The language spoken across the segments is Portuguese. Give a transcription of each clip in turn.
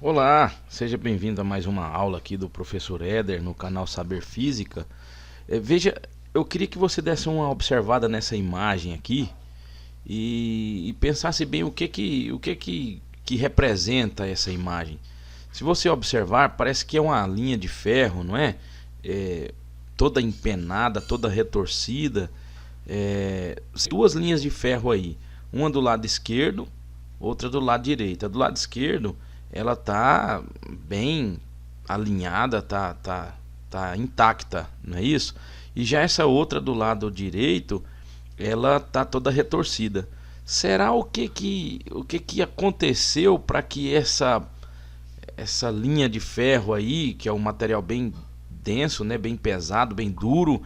Olá, seja bem-vindo a mais uma aula aqui do professor Éder no canal Saber Física. Veja, eu queria que você desse uma observada nessa imagem aqui e pensasse bem o que representa essa imagem. Se você observar, parece que é uma linha de ferro, não é? Toda empenada, toda retorcida. Duas linhas de ferro aí, uma do lado esquerdo, outra do lado direito. A do lado esquerdo ela tá bem alinhada, tá intacta, não é isso? E já essa outra do lado direito, ela tá toda retorcida. Será o que que aconteceu para que essa linha de ferro aí, que é um material bem denso, né, bem pesado, bem duro, o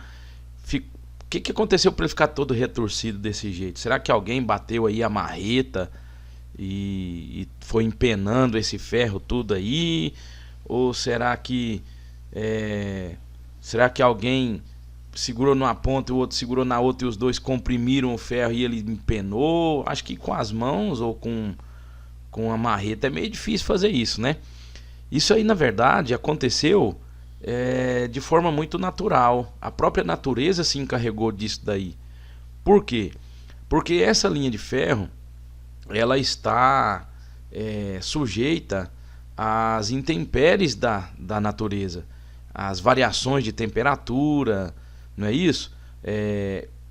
que que aconteceu para ele ficar todo retorcido desse jeito? Será que alguém bateu aí a marreta e foi empenando esse ferro tudo aí? Ou será que alguém segurou numa ponta e o outro segurou na outra e os dois comprimiram o ferro e ele empenou? Acho que com as mãos ou com a marreta é meio difícil fazer isso, né? Isso aí na verdade aconteceu de forma muito natural. A própria natureza se encarregou disso daí. Por quê? Porque essa linha de ferro ela está sujeita às intempéries da natureza, às variações de temperatura, não é isso?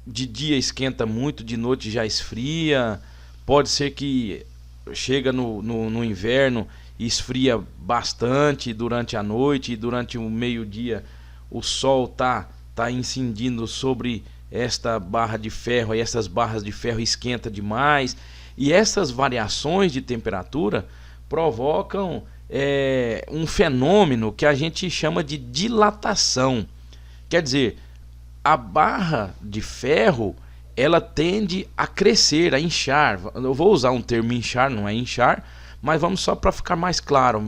De dia esquenta muito, de noite já esfria. Pode ser que chega no inverno e esfria bastante durante a noite, e durante o meio-dia o sol tá incidindo sobre esta barra de ferro, e essas barras de ferro esquenta demais. E essas variações de temperatura provocam um fenômeno que a gente chama de dilatação. Quer dizer, a barra de ferro ela tende a crescer, a inchar. Eu vou usar um termo inchar, não é inchar, mas vamos só para ficar mais claro,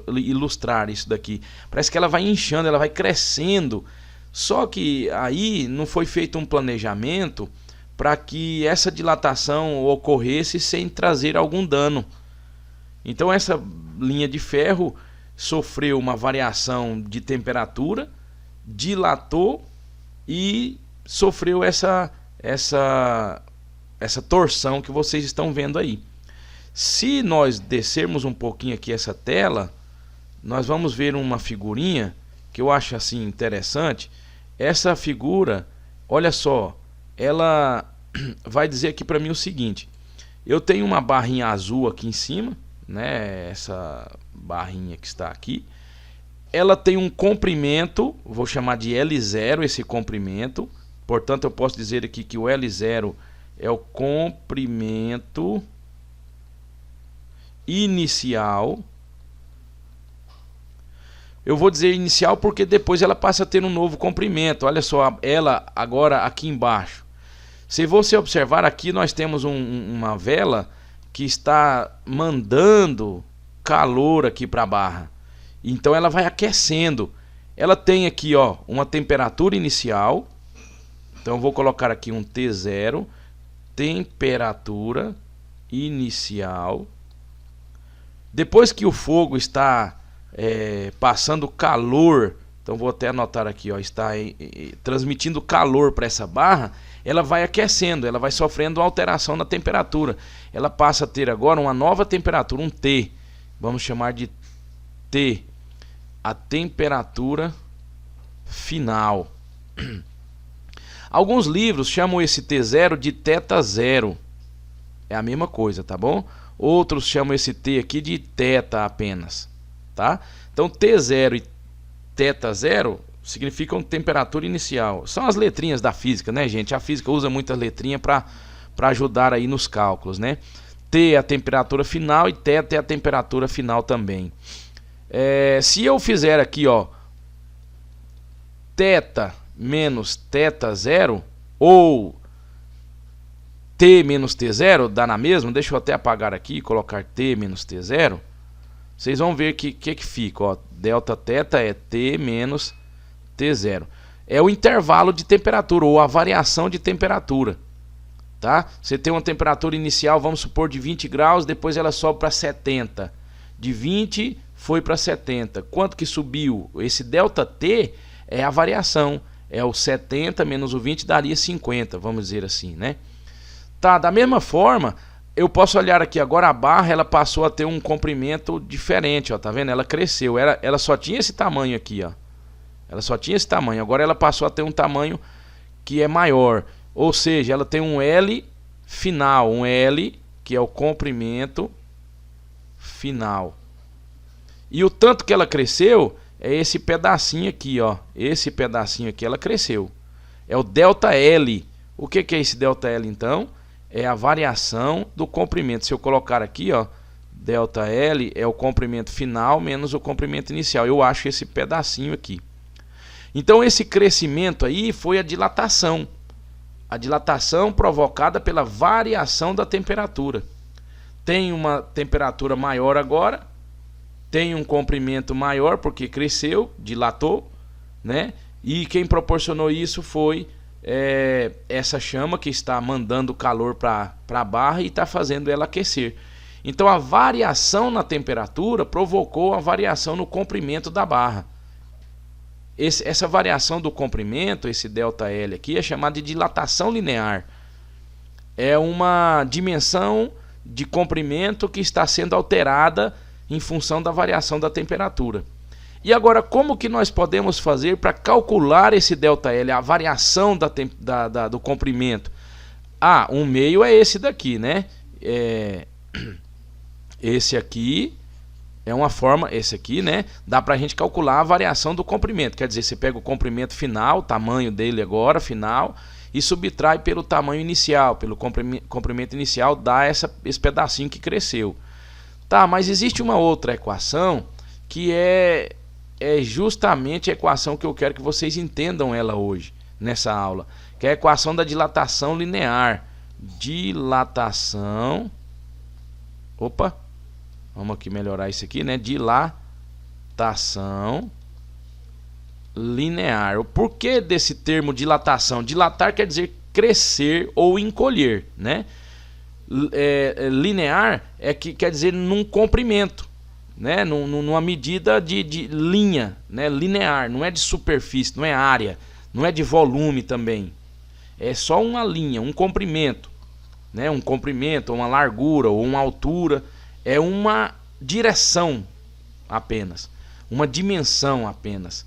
ilustrar isso daqui. Parece que ela vai inchando, ela vai crescendo. Só que aí não foi feito um planejamento para que essa dilatação ocorresse sem trazer algum dano. Então essa linha de ferro sofreu uma variação de temperatura, dilatou e sofreu essa torção que vocês estão vendo aí. Se nós descermos um pouquinho aqui essa tela, nós vamos ver uma figurinha que eu acho assim interessante. Essa figura, olha só, ela vai dizer aqui para mim o seguinte: eu tenho uma barrinha azul aqui em cima, né? Essa barrinha que está aqui, ela tem um comprimento, vou chamar de L0 esse comprimento. Portanto, eu posso dizer aqui que o L0 é o comprimento inicial. Eu vou dizer inicial porque depois ela passa a ter um novo comprimento. Olha só, ela agora aqui embaixo. Se você observar aqui, nós temos uma vela que está mandando calor aqui para a barra. Então ela vai aquecendo. Ela tem aqui, ó, uma temperatura inicial. Então eu vou colocar aqui um T0, temperatura inicial. Depois que o fogo está passando calor, então vou até anotar aqui, ó, está transmitindo calor para essa barra, ela vai aquecendo, ela vai sofrendo uma alteração na temperatura. Ela passa a ter agora uma nova temperatura, um T. Vamos chamar de T, a temperatura final. Alguns livros chamam esse T0 de θ0. É a mesma coisa, tá bom? Outros chamam esse T aqui de θ apenas, tá? Então T0 e θ0 significam temperatura inicial. São as letrinhas da física, né, gente? A física usa muitas letrinhas para ajudar aí nos cálculos, né? T é a temperatura final e θ é a temperatura final também. Se eu fizer aqui, ó, θ menos θ0 ou T menos T0, dá na mesma. Deixa eu até apagar aqui e colocar T menos T0. Vocês vão ver que fica, ó, delta θ é T menos T0. É o intervalo de temperatura ou a variação de temperatura, tá? Você tem uma temperatura inicial, vamos supor, de 20 graus, depois ela sobe para 70. De 20 foi para 70. Quanto que subiu? Esse ΔT é a variação. É o 70 menos o 20 daria 50, vamos dizer assim, né? Tá, da mesma forma, eu posso olhar aqui agora a barra, ela passou a ter um comprimento diferente, ó, tá vendo? Ela cresceu, ela só tinha esse tamanho aqui, ó. Ela só tinha esse tamanho, agora ela passou a ter um tamanho que é maior. Ou seja, ela tem um L final, um L que é o comprimento final. E o tanto que ela cresceu é esse pedacinho aqui, ó. Esse pedacinho aqui ela cresceu. É o ΔL. O que é esse ΔL então? É a variação do comprimento. Se eu colocar aqui, ó, ΔL é o comprimento final menos o comprimento inicial. Eu acho esse pedacinho aqui. Então esse crescimento aí foi a dilatação. A dilatação provocada pela variação da temperatura. Tem uma temperatura maior agora, tem um comprimento maior porque cresceu, dilatou, né? E quem proporcionou isso foi essa chama que está mandando calor para a barra e está fazendo ela aquecer. Então a variação na temperatura provocou a variação no comprimento da barra. Essa variação do comprimento, esse ΔL aqui, é chamada de dilatação linear. É uma dimensão de comprimento que está sendo alterada em função da variação da temperatura. E agora, como que nós podemos fazer para calcular esse ΔL, a variação do comprimento? Ah, um meio é esse daqui, né? Esse aqui é uma forma, esse aqui, né? Dá para a gente calcular a variação do comprimento. Quer dizer, você pega o comprimento final, o tamanho dele agora, final, e subtrai pelo tamanho inicial, pelo comprimento inicial, dá esse pedacinho que cresceu. Tá, mas existe uma outra equação que é justamente a equação que eu quero que vocês entendam ela hoje, nessa aula, que é a equação da dilatação linear. Dilatação, opa, vamos aqui melhorar isso aqui, né? Dilatação linear. O porquê desse termo dilatação? Dilatar quer dizer crescer ou encolher, né? Linear é que quer dizer num comprimento, né? Numa medida de linha, né? Linear, não é de superfície, não é área, não é de volume também. É só uma linha, um comprimento, né? Um comprimento, uma largura ou uma altura. É uma direção apenas, uma dimensão apenas.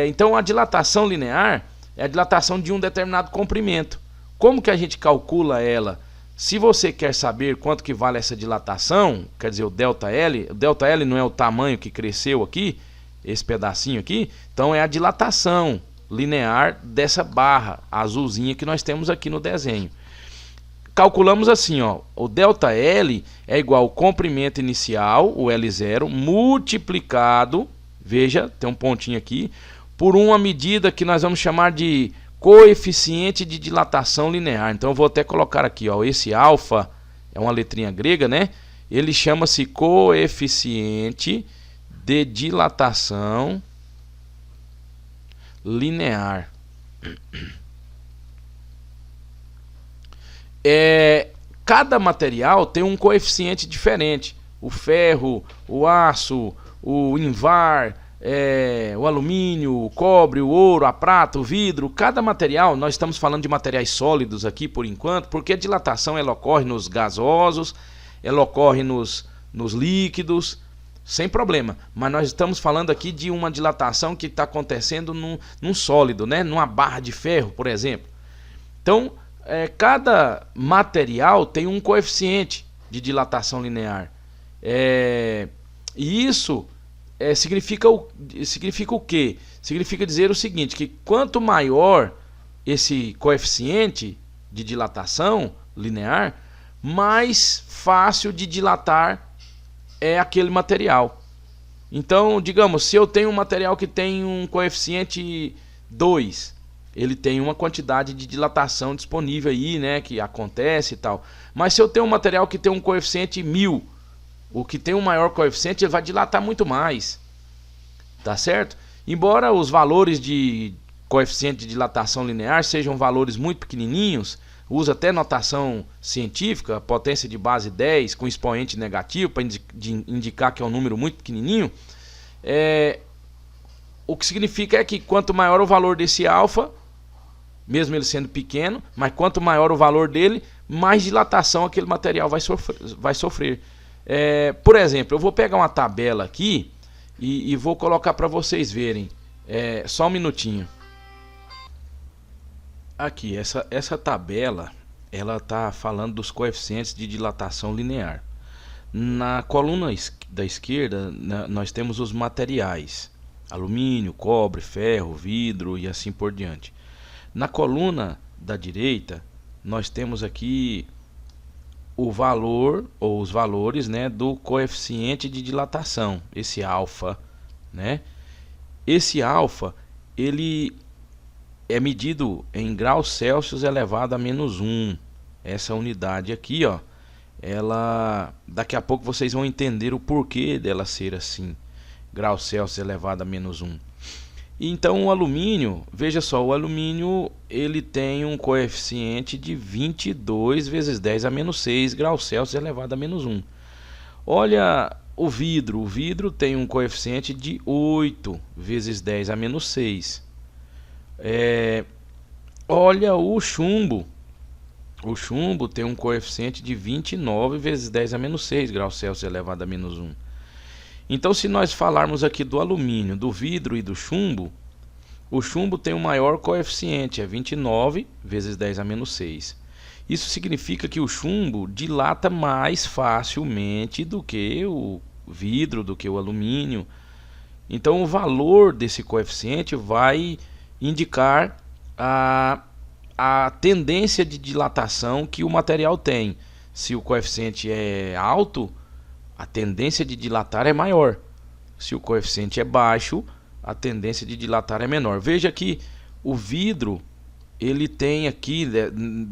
Então a dilatação linear é a dilatação de um determinado comprimento. Como que a gente calcula ela? Se você quer saber quanto que vale essa dilatação, quer dizer o ΔL não é o tamanho que cresceu aqui, esse pedacinho aqui, então é a dilatação linear dessa barra azulzinha que nós temos aqui no desenho. Calculamos assim, ó, o ΔL é igual ao comprimento inicial, o L0, multiplicado, veja, tem um pontinho aqui, por uma medida que nós vamos chamar de coeficiente de dilatação linear. Então eu vou até colocar aqui, ó, esse alfa é uma letrinha grega, né? Ele chama-se coeficiente de dilatação linear. Cada material tem um coeficiente diferente. O ferro, o aço, o invar, o alumínio, o cobre, o ouro, a prata, o vidro. Cada material, nós estamos falando de materiais sólidos aqui por enquanto, porque a dilatação ela ocorre nos gasosos, ela ocorre nos líquidos, sem problema. Mas nós estamos falando aqui de uma dilatação que está acontecendo num sólido, né? Numa barra de ferro, por exemplo. Então, cada material tem um coeficiente de dilatação linear. E isso significa o quê? Significa dizer o seguinte, que quanto maior esse coeficiente de dilatação linear, mais fácil de dilatar é aquele material. Então, digamos, se eu tenho um material que tem um coeficiente 2, ele tem uma quantidade de dilatação disponível aí, né, que acontece e tal. Mas se eu tenho um material que tem um coeficiente 1000, o que tem um maior coeficiente, ele vai dilatar muito mais. Tá certo? Embora os valores de coeficiente de dilatação linear sejam valores muito pequenininhos, usa até notação científica, potência de base 10 com expoente negativo para indicar que é um número muito pequenininho. O que significa é que quanto maior o valor desse alfa, mesmo ele sendo pequeno, mas quanto maior o valor dele, mais dilatação aquele material vai sofrer. Por exemplo, eu vou pegar uma tabela aqui e vou colocar para vocês verem. Só um minutinho. Aqui, essa tabela, ela está falando dos coeficientes de dilatação linear. Na coluna da esquerda, nós temos os materiais: alumínio, cobre, ferro, vidro e assim por diante. Na coluna da direita, nós temos aqui o valor ou os valores, né, do coeficiente de dilatação, esse alfa, né? Esse alfa, ele é medido em graus Celsius elevado a -1. Essa unidade aqui, ó, ela, daqui a pouco vocês vão entender o porquê dela ser assim, graus Celsius elevado a -1. Então o alumínio, veja só, o alumínio ele tem um coeficiente de 22 vezes 10 a -6 graus Celsius elevado a -1. Olha o vidro tem um coeficiente de 8 vezes 10 a -6. Olha o chumbo tem um coeficiente de 29 vezes 10 a -6 graus Celsius elevado a -1. Então, se nós falarmos aqui do alumínio, do vidro e do chumbo, o chumbo tem um maior coeficiente, é 29 vezes 10 a -6. Isso significa que o chumbo dilata mais facilmente do que o vidro, do que o alumínio. Então, o valor desse coeficiente vai indicar a tendência de dilatação que o material tem. Se o coeficiente é alto, a tendência de dilatar é maior. Se o coeficiente é baixo, a tendência de dilatar é menor. Veja que o vidro, ele tem aqui,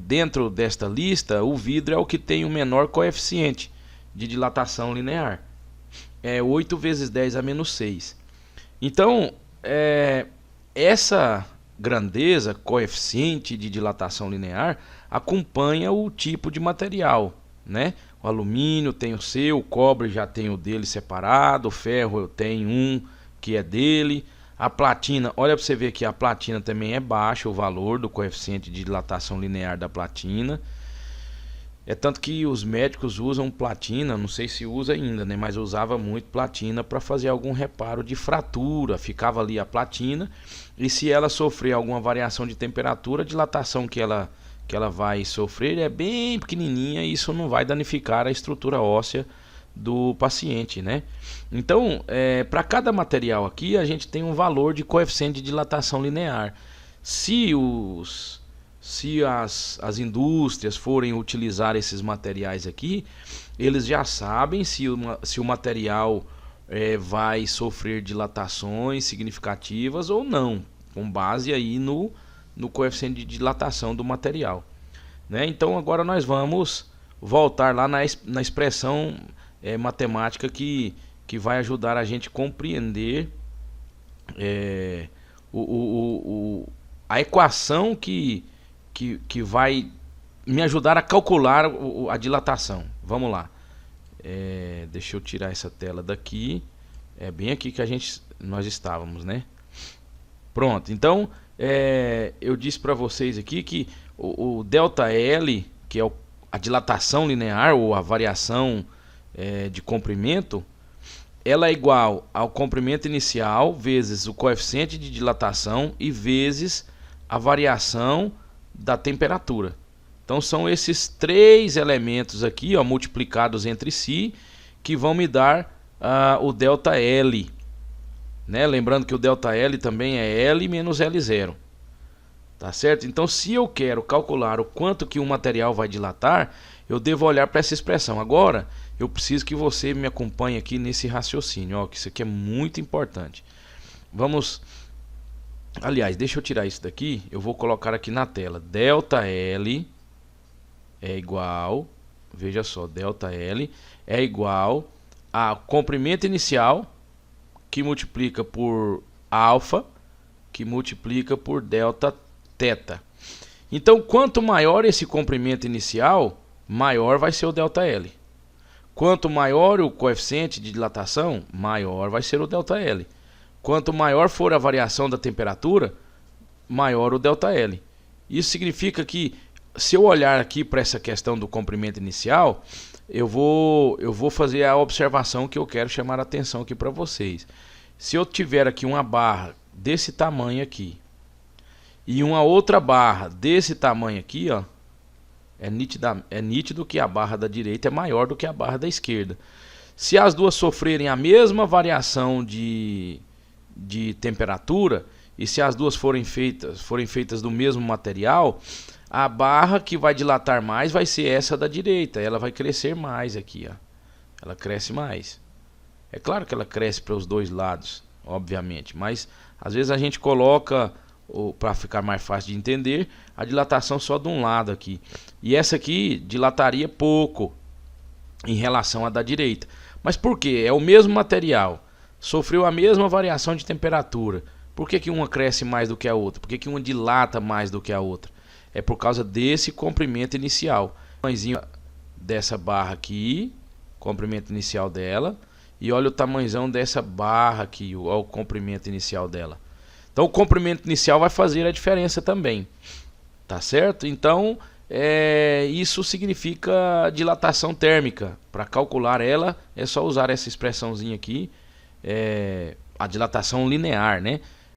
dentro desta lista, o vidro é o que tem o menor coeficiente de dilatação linear. É 8 vezes 10 a -6. Então, essa grandeza, coeficiente de dilatação linear, acompanha o tipo de material, né? O alumínio tem o seu, o cobre já tem o dele separado, o ferro eu tenho um que é dele. A platina, olha para você ver que a platina também é baixo o valor do coeficiente de dilatação linear da platina. É tanto que os médicos usam platina, não sei se usa ainda, né? Mas usava muito platina para fazer algum reparo de fratura. Ficava ali a platina e se ela sofrer alguma variação de temperatura, a dilatação que ela vai sofrer é bem pequenininha e isso não vai danificar a estrutura óssea do paciente, né? Então, para cada material aqui a gente tem um valor de coeficiente de dilatação linear. Se as indústrias forem utilizar esses materiais aqui, eles já sabem se o material vai sofrer dilatações significativas ou não, com base aí no coeficiente de dilatação do material, né? Então agora nós vamos voltar lá na expressão matemática que vai ajudar a gente a compreender a equação que vai me ajudar a calcular a dilatação. Vamos lá. Deixa eu tirar essa tela daqui. É bem aqui que nós estávamos, né? Pronto. Então, eu disse para vocês aqui que o ΔL, que é a dilatação linear ou a variação de comprimento, ela é igual ao comprimento inicial vezes o coeficiente de dilatação e vezes a variação da temperatura. Então são esses três elementos aqui, ó, multiplicados entre si, que vão me dar o ΔL, né? Lembrando que o ΔL também é L menos L0, tá certo? Então se eu quero calcular o quanto que um material vai dilatar, eu devo olhar para essa expressão. Agora eu preciso que você me acompanhe aqui nesse raciocínio, ó, que isso aqui é muito importante. Vamos... Aliás, deixa eu tirar isso daqui, eu vou colocar aqui na tela. ΔL é igual, veja só, ΔL é igual a comprimento inicial, que multiplica por alfa, que multiplica por delta θ. Então, quanto maior esse comprimento inicial, maior vai ser o ΔL. Quanto maior o coeficiente de dilatação, maior vai ser o ΔL. Quanto maior for a variação da temperatura, maior o ΔL. Isso significa que, se eu olhar aqui para essa questão do comprimento inicial, eu vou fazer a observação que eu quero chamar a atenção aqui para vocês. Se eu tiver aqui uma barra desse tamanho aqui e uma outra barra desse tamanho aqui, ó, é nítido que a barra da direita é maior do que a barra da esquerda. Se as duas sofrerem a mesma variação de temperatura e se as duas forem feitas do mesmo material, a barra que vai dilatar mais vai ser essa da direita. Ela vai crescer mais aqui, ó. Ela cresce mais. É claro que ela cresce para os dois lados, obviamente, mas às vezes a gente coloca, para ficar mais fácil de entender, a dilatação só de um lado aqui. E essa aqui dilataria pouco em relação à da direita. Mas por quê? É o mesmo material, sofreu a mesma variação de temperatura. Por que uma cresce mais do que a outra? Por que uma dilata mais do que a outra? É por causa desse comprimento inicial. O tamanhozinho dessa barra aqui, comprimento inicial dela, e olha o tamanhozão dessa barra aqui, olha o comprimento inicial dela. Então o comprimento inicial vai fazer a diferença também, tá certo? Então isso significa dilatação térmica. Para calcular ela é só usar essa expressãozinha aqui, a dilatação linear, né?